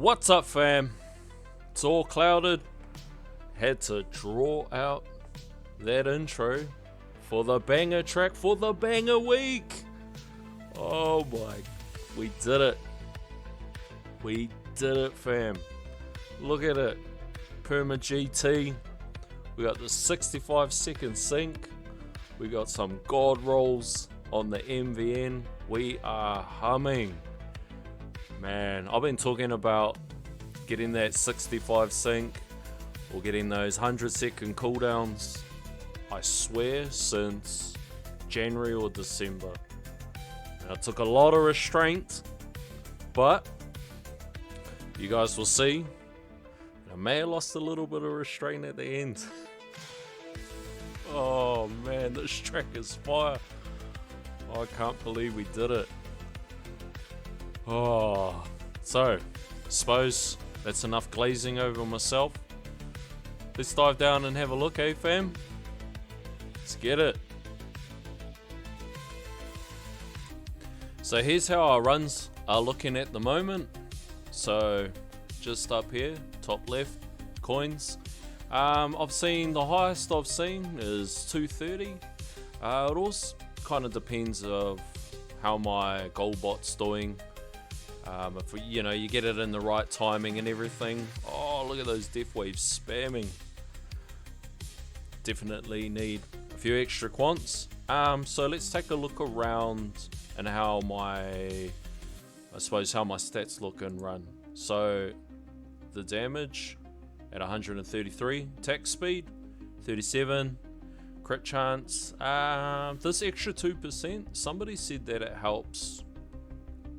What's up, fam? It's all clouded. Had to draw out that intro for the banger track for the banger week. Oh my, we did it. We did it, fam. Look at it. Perma GT. We got the 65-second sync. We got some god rolls on the MVN. We are humming. Man, I've been talking about getting that 65 sync or getting those 100-second cooldowns, I swear, since January or December. And it took a lot of restraint, but you guys will see I may have lost a little bit of restraint at the end. Oh man, this track is fire. I can't believe we did it. Oh, so suppose that's enough glazing over myself. Let's dive down and have a look, eh fam? Let's get it. So here's how our runs are looking at the moment. So just up here, top left, coins. I've seen the highest I've seen is 230. It also kind of depends of how my goal bot's doing. If you get it in the right timing and everything. Oh, look at those death waves spamming. Definitely need a few extra quants. So let's take a look around and how my stats look and run. So the damage at 133, attack speed 37, crit chance. This extra 2%. Somebody said that it helps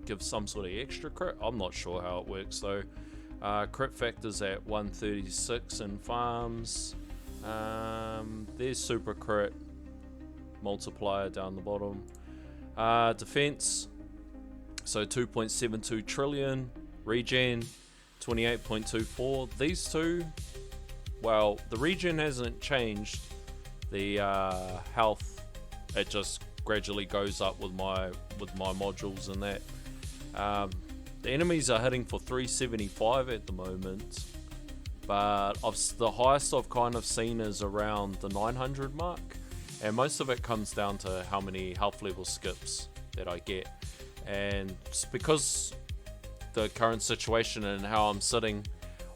give some sort of extra crit. I'm not sure how it works though. Crit factors at 136 in farms. There's super crit multiplier down the bottom. Defense, so 2.72 trillion. Regen 28.24. These two, well, the regen hasn't changed. The health, it just gradually goes up with my modules and that. The enemies are hitting for 375 at the moment, but the highest I've kind of seen is around the 900 mark, and most of it comes down to how many health level skips that I get. And because the current situation and how I'm sitting,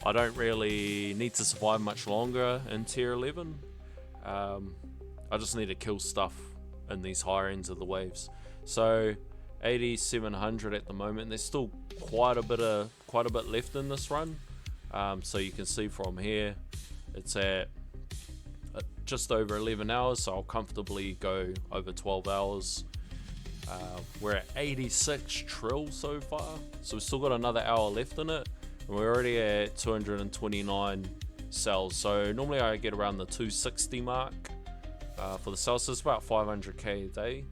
I don't really need to survive much longer in tier 11. I just need to kill stuff in these higher ends of the waves. So 8700 at the moment. There's still quite a bit left in this run. So you can see from here, it's at just over 11 hours. So I'll comfortably go over 12 hours. We're at 86 trill so far. So we've still got another hour left in it. And we're already at 229 cells. So normally I get around the 260 mark for the cells. So it's about 500k a day.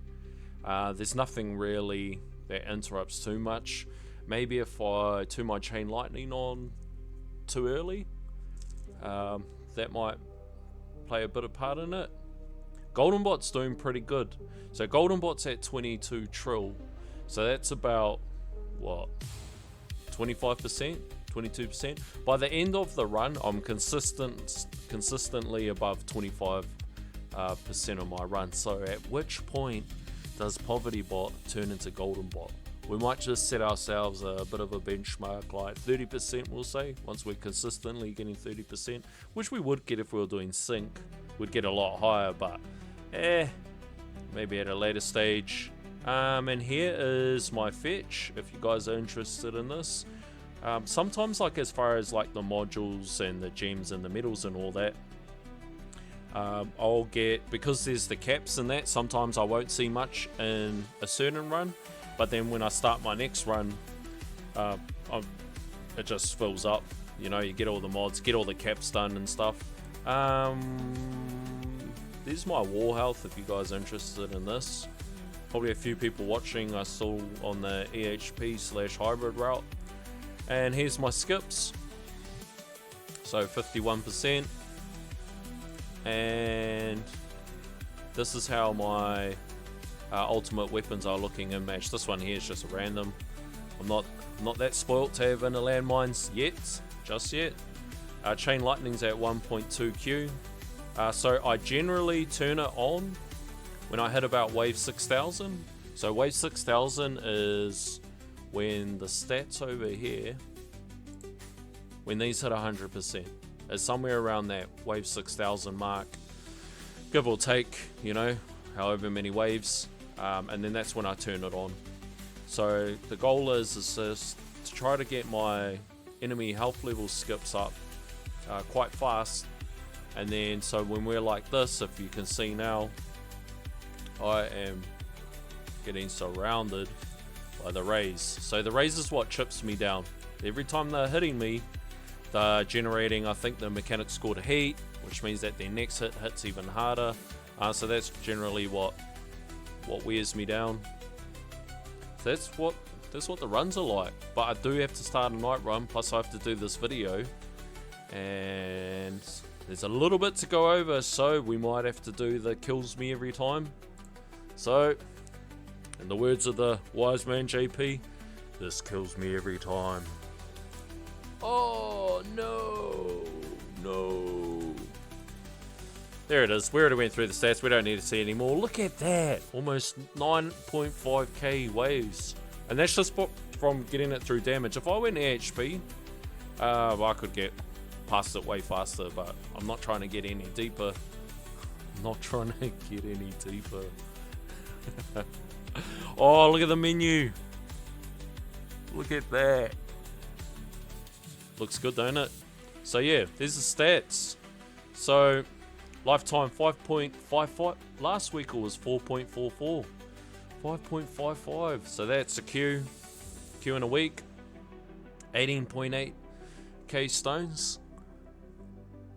There's nothing really that interrupts too much. Maybe if I turn my chain lightning on too early, that might play a bit of part in it. Golden Bot's doing pretty good. So Golden Bot's at 22 trill. So that's about, what, 25%? 22%? By the end of the run, I'm consistently above 25% of my run. So at which point does Poverty Bot turn into Golden Bot? We might just set ourselves a bit of a benchmark, like 30% we'll say, once we're consistently getting 30%, which we would get if we were doing sync. We'd get a lot higher, but maybe at a later stage. And here is my fetch, if you guys are interested in this. Sometimes, like as far as like the modules and the gems and the medals and all that, I'll get, because there's the caps and that, sometimes I won't see much in a certain run, but then when I start my next run, it just fills up. You know, you get all the mods, get all the caps done and stuff. There's my war health if you guys are interested in this. Probably a few people watching are still on the EHP/hybrid route. And here's my skips. So 51%. And this is how my ultimate weapons are looking in match. This one here is just a random. I'm not that spoilt to have inner landmines yet, just yet. Chain lightning's at 1.2Q. So I generally turn it on when I hit about wave 6000. So wave 6000 is when the stats over here, when these hit 100%. It's somewhere around that wave 6000 mark, give or take, you know, however many waves, and then that's when I turn it on. So the goal is just to try to get my enemy health level skips up quite fast, and then so when we're like this, if you can see now, I am getting surrounded by the rays. So the rays is what chips me down. Every time they're hitting me, they're generating, I think, the mechanics score to heat, which means that their next hit hits even harder. So that's generally what wears me down. So that's what the runs are like. But I do have to start a night run, plus I have to do this video, and there's a little bit to go over, so we might have to do the kills me every time. So, in the words of the wise man JP, this kills me every time. Oh no, no. There it is. We already went through the stats. We don't need to see anymore. Look at that. Almost 9.5k waves. And that's just from getting it through damage. If I went HP, I could get past it way faster, but I'm not trying to get any deeper. I'm not trying to get any deeper. Oh, look at the menu. Look at that. Looks good, don't it? So yeah, there's the stats. So lifetime 5.55. Last week it was 4.44. 5.55. So that's a Q in a week. 18.8k stones.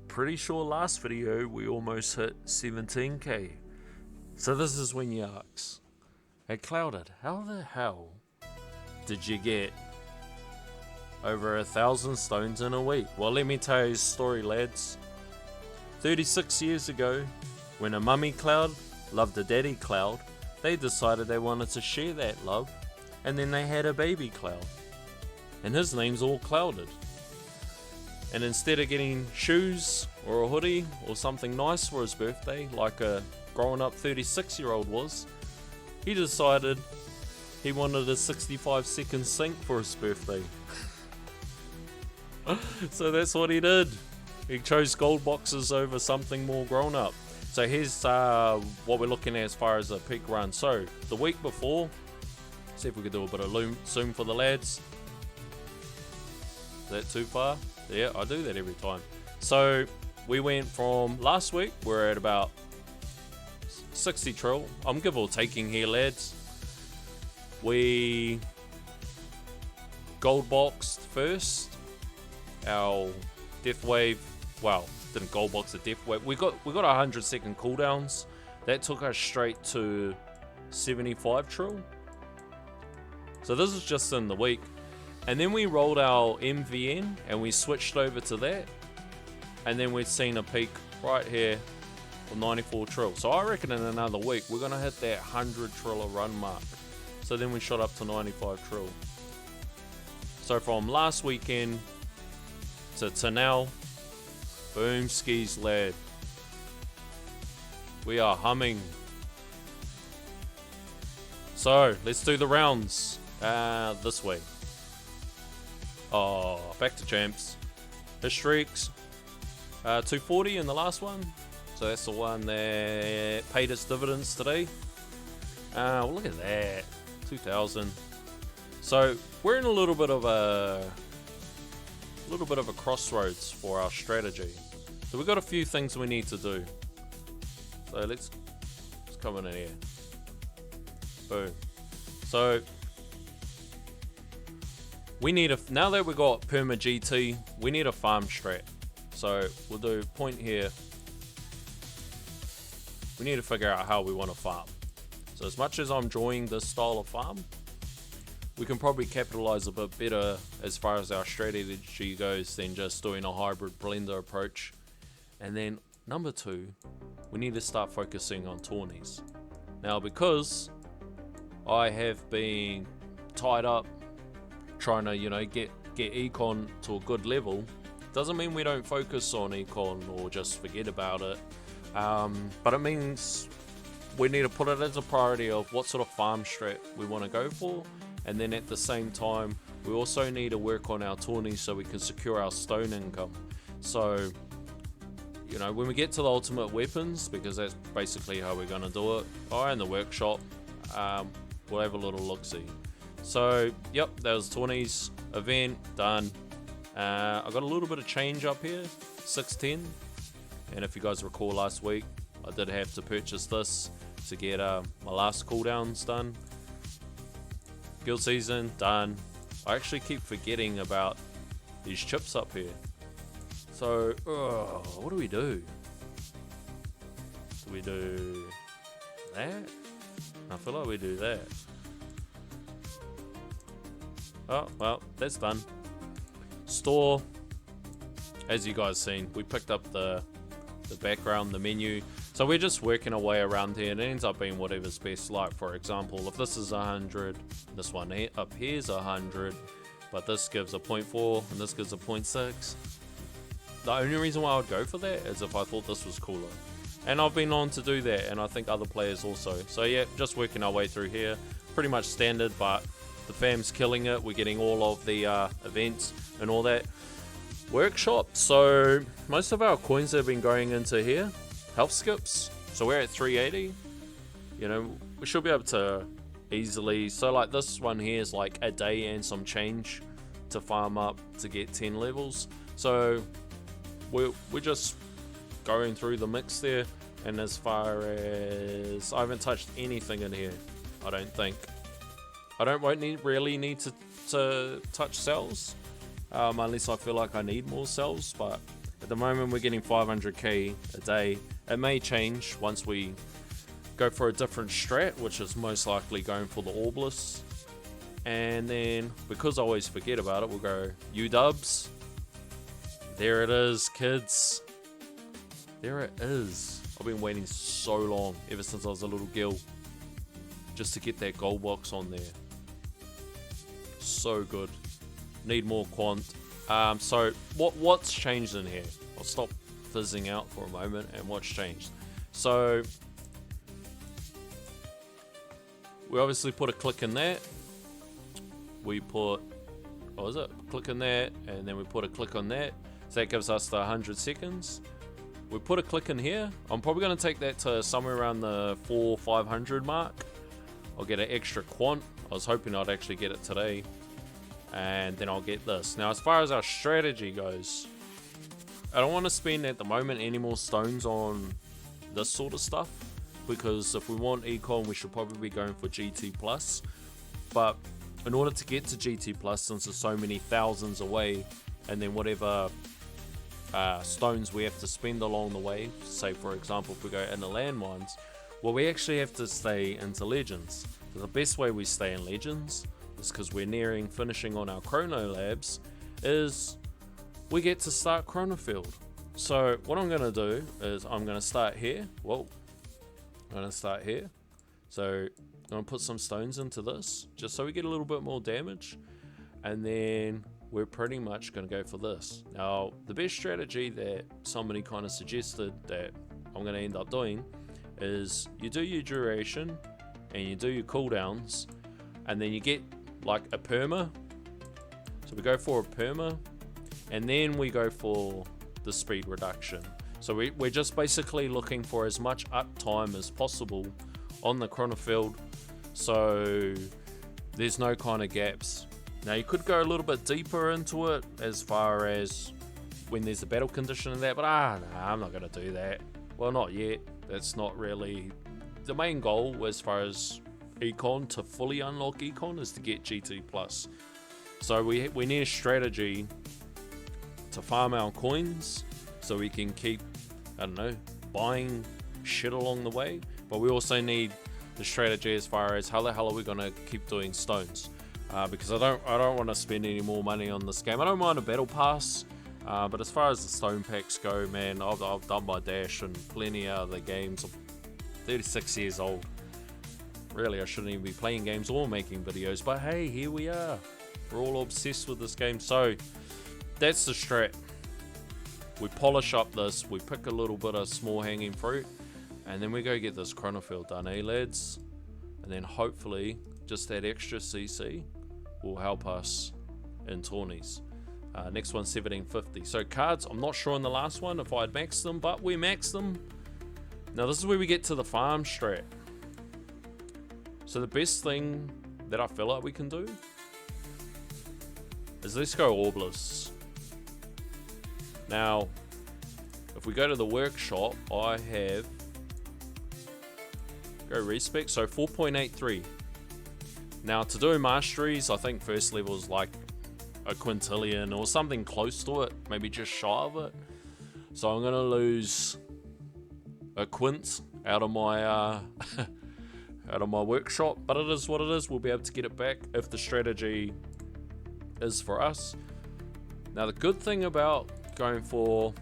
Pretty sure last video we almost hit 17k. So this is when you ask, hey Clouded, how the hell did you get over 1,000 stones in a week? Well, let me tell you a story, lads. 36 years ago, when a mummy cloud loved a daddy cloud, they decided they wanted to share that love, and then they had a baby cloud, and his name's all Clouded. And instead of getting shoes or a hoodie or something nice for his birthday, like a grown up 36-year-old was, he decided he wanted a 65-second sync for his birthday. So that's what he did. He chose gold boxes over something more grown up. So here's what we're looking at as far as a peak run. So the week before, see if we could do a bit of zoom for the lads. Is that too far? Yeah, I do that every time. So we went from last week, we're at about 60 trill. I'm give or taking here, lads. We gold boxed first our death wave. Well, didn't gold box the death wave. We got 100-second cooldowns. That took us straight to 75 trill. So this is just in the week. And then we rolled our MVN and we switched over to that. And then we've seen a peak right here of 94 trill. So I reckon in another week we're going to hit that 100 trill a run mark. So then we shot up to 95 trill. So from last weekend to now, boom skis, lad. We are humming. So let's do the rounds this way. Oh, back to champs. His streaks, 240 in the last one. So that's the one that paid its dividends today. Well, look at that, 2,000. So we're in a little bit of a crossroads for our strategy. So we've got a few things we need to do. So let's come in here. Boom. So we need now that we've got Perma GT, we need a farm strat. So we'll do point here. We need to figure out how we want to farm. So as much as I'm enjoying this style of farm, we can probably capitalize a bit better as far as our strategy goes than just doing a hybrid blender approach. And then number two, we need to start focusing on tourneys. Now, because I have been tied up trying to, you know, get econ to a good level, doesn't mean we don't focus on econ or just forget about it. But it means we need to put it as a priority of what sort of farm strat we want to go for, and then at the same time we also need to work on our tourneys so we can secure our stone income. So, you know, when we get to the ultimate weapons, because that's basically how we're going to do it, or in the workshop, we'll have a little look-see. So, yep, that was tourneys, event, done. I got a little bit of change up here, 610, and if you guys recall last week, I did have to purchase this to get my last cooldowns done. Guild season, done. I actually keep forgetting about these chips up here. So, what do we do? Do we do that? I feel like we do that. Oh, well, that's done. Store, as you guys seen, we picked up the background, the menu. So we're just working our way around here, and it ends up being whatever's best. Like, for example, if this is 100, this one here, up here is 100, but this gives a 0.4 and this gives a 0.6. The only reason why I would go for that is if I thought this was cooler. And I've been on to do that, and I think other players also. So yeah, just working our way through here. Pretty much standard, but the fam's killing it. We're getting all of the events and all that. Workshop, so most of our coins have been going into here. Health skips, so we're at 380. You know, we should be able to easily, so like this one here is like a day and some change to farm up to get 10 levels. So we're just going through the mix there. And as far as, I haven't touched anything in here, I don't think. Won't really need to touch cells, unless I feel like I need more cells. But at the moment we're getting 500k a day. It may change once we go for a different strat, which is most likely going for the Orbless. And then, because I always forget about it, we'll go UWs. There it is, kids. There it is. I've been waiting so long, ever since I was a little girl, just to get that gold box on there. So good. Need more quant. So what's changed in here? I'll stop fizzing out for a moment, and what's changed. So we obviously put a click in that. We put, what was it? Click in that, and then we put a click on that. So that gives us the 100 seconds. We put a click in here. I'm probably going to take that to somewhere around the 400-500 mark. I'll get an extra quant. I was hoping I'd actually get it today. And then I'll get this. Now, as far as our strategy goes, I don't want to spend at the moment any more stones on this sort of stuff, because if we want econ, we should probably be going for GT+. But in order to get to GT+, since there's so many thousands away, and then whatever stones we have to spend along the way, say for example if we go in the landmines, well, we actually have to stay into Legends. So the best way we stay in Legends is, because we're nearing finishing on our Chrono Labs, is we get to start Chronofield. So what I'm going to do is I'm going to start here. Whoa. I'm going to start here. So I'm going to put some stones into this, just so we get a little bit more damage. And then we're pretty much going to go for this. Now, the best strategy that somebody kind of suggested that I'm going to end up doing is you do your duration and you do your cooldowns, and then you get like a perma. So we go for a perma, and then we go for the speed reduction. So we're just basically looking for as much uptime as possible on the Chronofield, so there's no kind of gaps. Now, you could go a little bit deeper into it as far as when there's a battle condition and that, but nah, I'm not going to do that. Well, not yet. That's not really the main goal as far as econ. To fully unlock econ is to get GT+. So we need a strategy to farm our coins so we can keep, I don't know, buying shit along the way. But we also need the strategy as far as how the hell are we going to keep doing stones. Because I don't want to spend any more money on this game. I don't mind a battle pass, but as far as the stone packs go, man, I've done my dash and plenty of other games. I'm 36 years old. Really, I shouldn't even be playing games or making videos, but hey, here we are. We're all obsessed with this game. So that's the strat. We polish up this, we pick a little bit of small hanging fruit, and then we go get this chronofield done, eh lads? And then hopefully just that extra CC will help us in tourneys. Next one, 1750. So cards, I'm not sure on the last one if I'd maxed them, but we maxed them. Now this is where we get to the farm strat. So the best thing that I feel like we can do is let's go Orbless. Now, if we go to the workshop, I have go respec, so 4.83. Now to do masteries, I think first level is like a quintillion or something close to it, maybe just shy of it. So I'm gonna lose a quint out of my out of my workshop, but it is what it is. We'll be able to get it back if the strategy is for us. Now the good thing about going for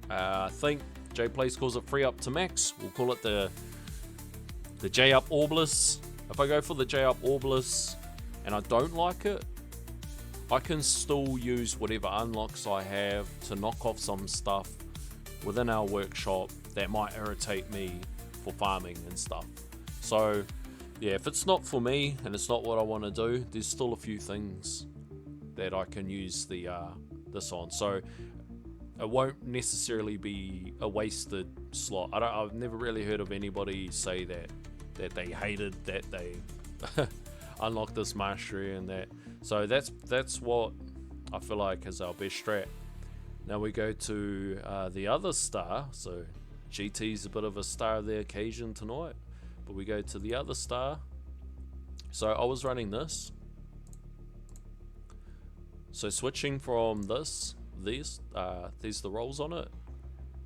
I think J Plays calls it free up to max, we'll call it the J up Orbless. If I go for the J up Orbless and I don't like it, I can still use whatever unlocks I have to knock off some stuff within our workshop that might irritate me for farming and stuff. So yeah, if it's not for me and it's not what I want to do, there's still a few things that I can use the this on. So it won't necessarily be a wasted slot. I've never really heard of anybody say that they hated that they unlocked this mastery and that. So that's what I feel like is our best strat. Now we go to the other star. So GT's a bit of a star of the occasion tonight, but we go to the other star. So I was running this. So switching from there's the rolls on it,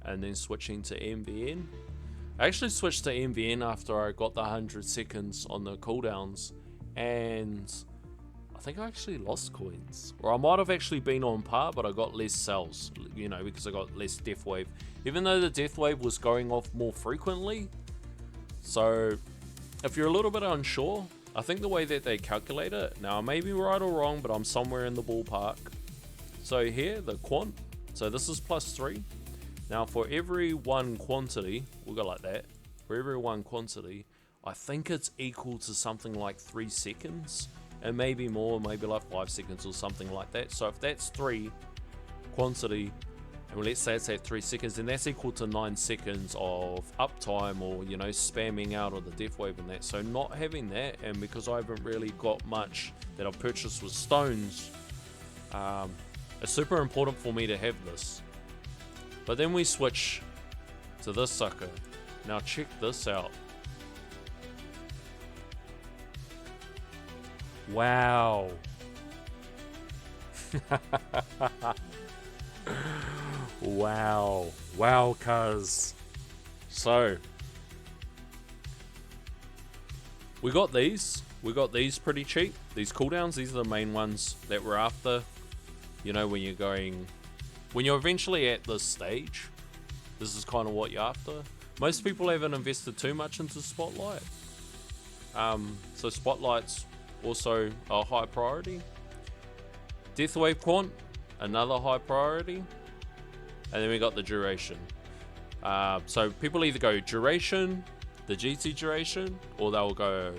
and then switching to MVN. I actually switched to MVN after I got the 100 seconds on the cooldowns, and I think I actually lost coins, or I might have actually been on par, but I got less cells, you know, because I got less death wave, even though the death wave was going off more frequently. So if you're a little bit unsure, I think the way that they calculate it, now I may be right or wrong, but I'm somewhere in the ballpark. So here, the quant, so this is +3. Now for every one quantity, we'll go like that, for every one quantity, I think it's equal to something like 3 seconds, and maybe more, maybe like 5 seconds or something like that. So if that's 3 quantity, and let's say it's at 3 seconds, then that's equal to 9 seconds of uptime, or, you know, spamming out of the death wave and that. So not having that, and because I haven't really got much that I've purchased with stones, it's super important for me to have this. But then we switch to this sucker. Now check this out. Wow. Wow, cuz. So we got these pretty cheap, these cooldowns. These are the main ones that we're after. You know, when you're eventually at this stage, this is kind of what you're after. Most people haven't invested too much into Spotlight. So Spotlight's also a high priority. Death Wave Quant, another high priority. And then we got the duration. So people either go duration, the GT duration, or they'll go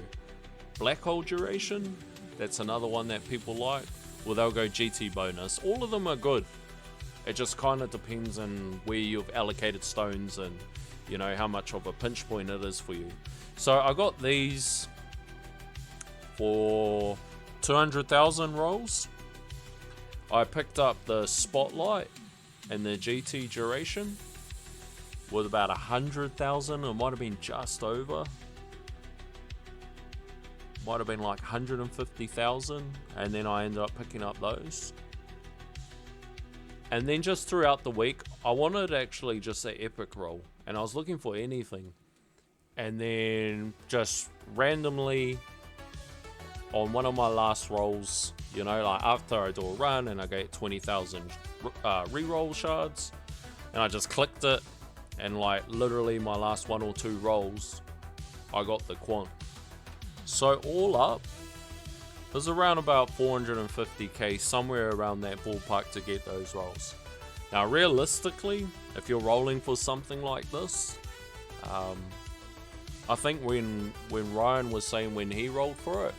black hole duration. That's another one that people like. Or they'll go GT bonus. All of them are good. It just kind of depends on where you've allocated stones and, you know, how much of a pinch point it is for you. So I got these for 200,000 rolls. I picked up the Spotlight and the GT duration with about 100,000. It might have been just over. Might have been like 150,000, and then I ended up picking up those. And then just throughout the week, I wanted actually just an epic roll, and I was looking for anything. And then just randomly on one of my last rolls, you know, like after I do a run and I get 20,000 reroll shards, and I just clicked it, and like literally my last 1 or 2 rolls, I got the quant. So all up, There's around about 450k, somewhere around that ballpark to get those rolls. Now realistically, if you're rolling for something like this, I think when Ryan was saying when he rolled for it,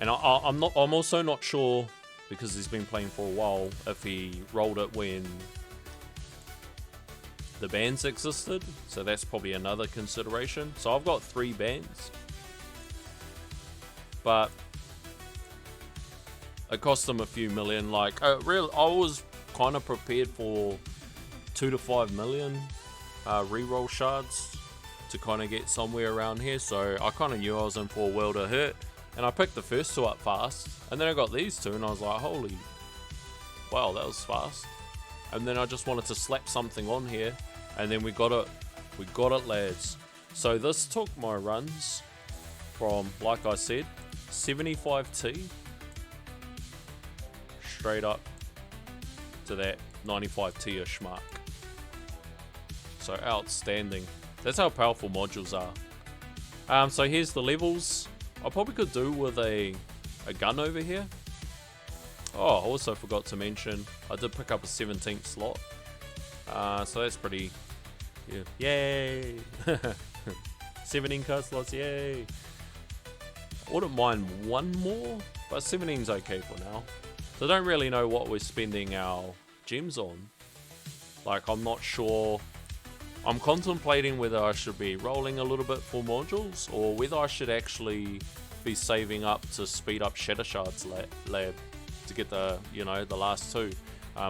and I'm also not sure, because he's been playing for a while, if he rolled it when the bands existed, so that's probably another consideration. So I've got 3 bands, but it cost them a few million. Like I was kind of prepared for 2 to 5 million reroll shards to kind of get somewhere around here, so I kind of knew I was in for a world of hurt, and I picked the first 2 up fast, and then I got these 2 and I was like, holy wow, that was fast. And then I just wanted to slap something on here, and then we got it lads. So this took my runs from, like I said, 75T straight up to that 95T-ish mark. So outstanding. That's how powerful modules are. So here's the levels. I probably could do with a gun over here. Oh, I also forgot to mention, I did pick up a 17th slot. So that's pretty, yeah. Yay! 17 card slots, yay! I wouldn't mind one more, but 17's okay for now. So I don't really know what we're spending our gems on. Like, I'm not sure. I'm contemplating whether I should be rolling a little bit for modules, or whether I should actually be saving up to speed up Shatter Shards lab to get the, you know, the last 2.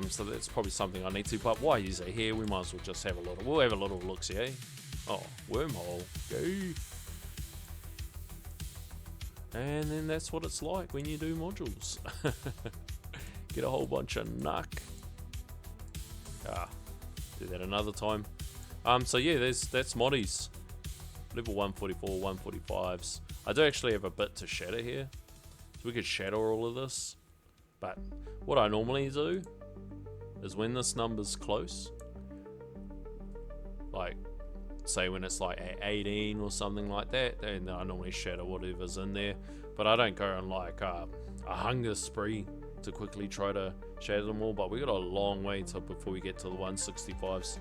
So that's probably something I need to. But why use it here? We might as well just have a little. We'll have a little look-see, eh? Oh, wormhole, go. And then that's what it's like when you do modules. Get a whole bunch of knuck. Do that another time. So yeah, that's moddies. Level 144, 145s. I do actually have a bit to shatter here, so we could shatter all of this. But what I normally do is when this number's close, like say when it's like at 18 or something like that, then I normally shatter whatever's in there. But I don't go on like a hunger spree to quickly try to shatter them all. But we got a long way to before we get to the 165s.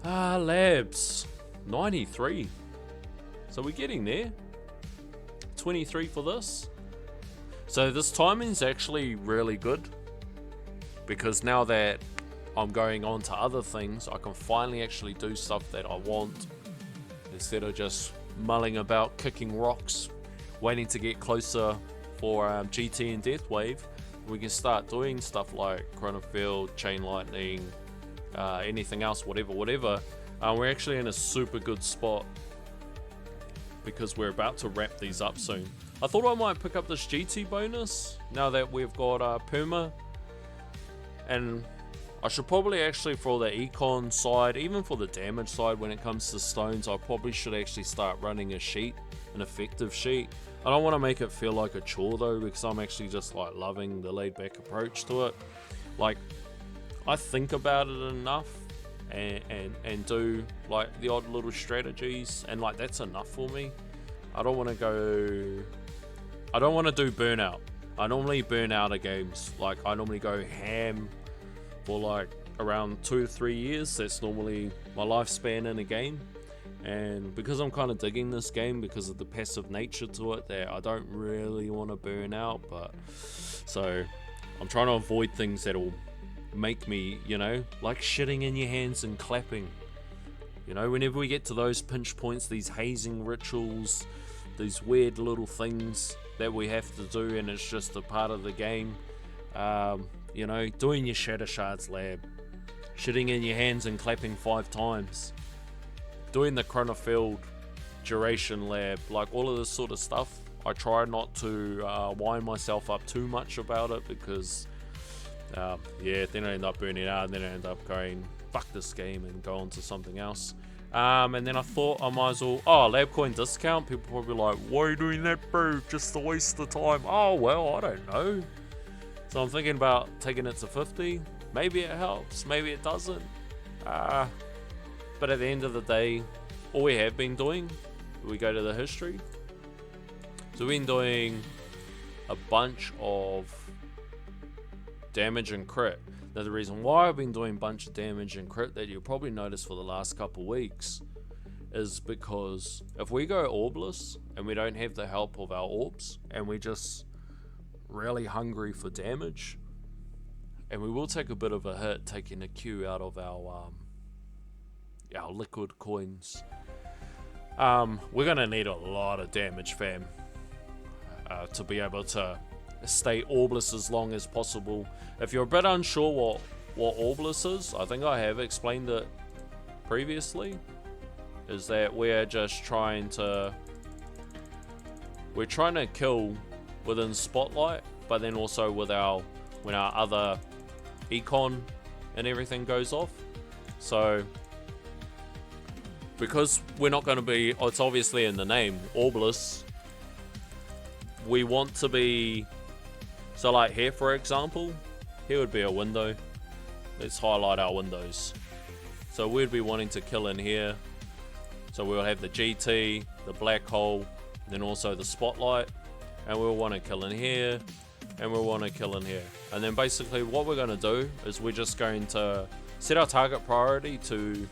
Labs 93. So we're getting there. 23 for this. So this timing's actually really good, because now that I'm going on to other things, I can finally actually do stuff that I want, instead of just mulling about kicking rocks waiting to get closer for GT and Deathwave. We can start doing stuff like Chronofield, Chain Lightning, anything else, whatever. We're actually in a super good spot, because we're about to wrap these up soon. I thought I might pick up this GT bonus now that we've got Perma, and I should probably actually, for the econ side, even for the damage side when it comes to stones, I probably should actually start running a sheet, an effective sheet. I don't want to make it feel like a chore though, because I'm actually just like loving the laid back approach to it. Like, I think about it enough and do like the odd little strategies, and like that's enough for me. I don't want to do burnout. I normally burn out of games. Like, I normally go ham for like around 2 to 3 years. That's normally my lifespan in a game. And because I'm kind of digging this game because of the passive nature to it, that I don't really want to burn out. But so I'm trying to avoid things that'll make me, you know, like shitting in your hands and clapping. You know, whenever we get to those pinch points, these hazing rituals, these weird little things that we have to do, and it's just a part of the game. You know, doing your Shatter Shards lab, shitting in your hands and clapping 5 times, doing the Chronofield duration lab, like all of this sort of stuff. I try not to wind myself up too much about it, because yeah, then I end up burning out, and then I end up going, fuck this game, and go on to something else. And then I thought I might as well, lab coin discount. People probably like, why are you doing that, bro? Just a waste of time. Oh, well, I don't know. So I'm thinking about taking it to 50. Maybe it helps, maybe it doesn't. But at the end of the day, all we have been doing, we go to the history, So we've been doing a bunch of damage and crit. Now the reason why I've been doing a bunch of damage and crit that you'll probably notice for the last couple weeks is because if we go orbless and we don't have the help of our orbs and we just really hungry for damage, and we will take a bit of a hit taking a Q out of our liquid coins, we're gonna need a lot of damage, fam, to be able to stay orbless as long as possible. If you're a bit unsure what orbless is, I think I have explained it previously, is that we're just trying to kill within spotlight, but then also with when our other econ and everything goes off. So because we're not going to be, it's obviously in the name, orbless, we want to be, so like here for example, here would be a window. Let's highlight our windows. So we'd be wanting to kill in here. So we'll have the GT, the black hole, then also the spotlight, and we'll want to kill in here, and we'll want to kill in here. And then basically what we're going to do is we're just going to set our target priority to,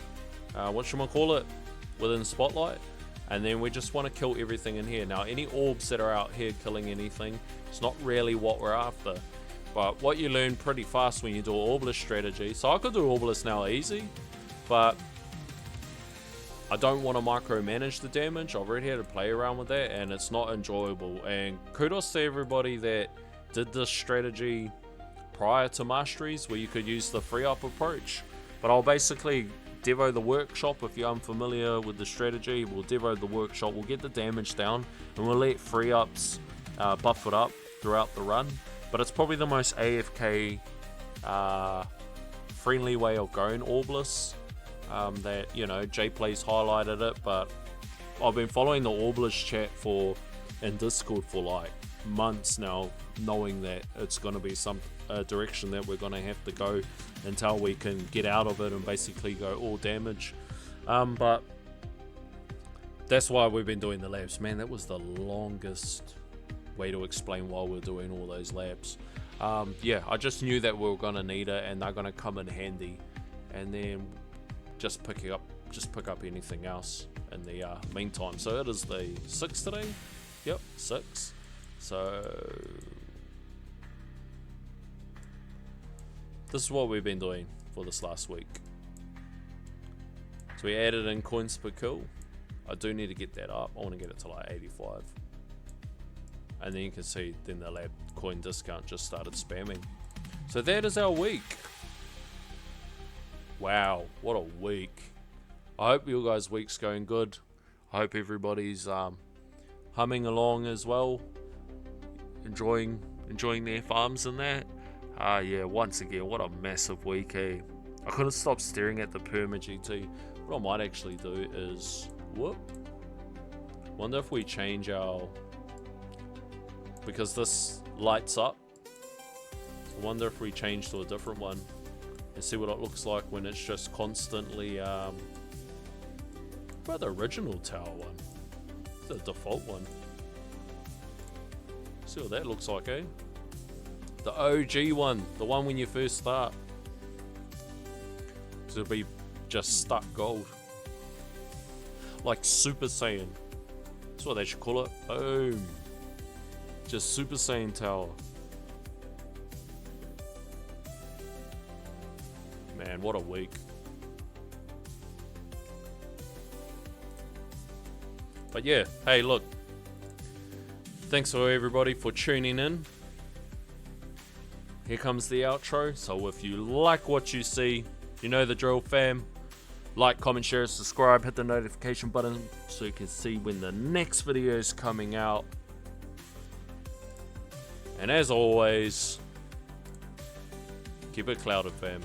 whatchamacallit, within spotlight, and then we just want to kill everything in here. Now any orbs that are out here killing anything, it's not really what we're after. But what you learn pretty fast when you do orbless strategy, so I could do orbless now easy, but I don't want to micromanage the damage. I've already had to play around with that and it's not enjoyable. And kudos to everybody that did this strategy prior to Masteries, where you could use the free up approach. But I'll basically devo the workshop. If you're unfamiliar with the strategy, we'll devo the workshop, we'll get the damage down, and we'll let free ups buff it up throughout the run. But it's probably the most AFK friendly way of going orbless. That, you know, JPlay's highlighted it, but I've been following the orbless chat in Discord for like months now, knowing that it's going to be some direction that we're going to have to go until we can get out of it and basically go all damage. But that's why we've been doing the labs. Man, that was the longest way to explain why we're doing all those labs. Yeah, I just knew that we were going to need it and they're going to come in handy, and then just pick up anything else in the meantime. So it is the 6th today. Yep, 6. So this is what we've been doing for this last week. So we added in coins per kill. I do need to get that up. I want to get it to like 85. And then you can see then the lab coin discount just started spamming. So that is our week. Wow, what a week. I hope you guys' week's going good. I hope everybody's humming along as well, enjoying their farms and that. Yeah, once again, what a massive week, eh? I couldn't stop staring at the Perma GT. What I might actually do is, wonder if we change our, because this lights up, I wonder if we change to a different one and see what it looks like when it's just constantly, what about the original tower one? The default one. See what that looks like, eh? The OG one, the one when you first start. So it'll be just stuck gold. Like Super Saiyan. That's what they should call it. Boom. Just Super Saiyan tower. Man, what a week. But yeah, hey, look. Thanks for everybody for tuning in. Here comes the outro. So if you like what you see, you know the drill, fam. Like, comment, share, subscribe, hit the notification button so you can see when the next video is coming out. And as always, keep it clouded, fam.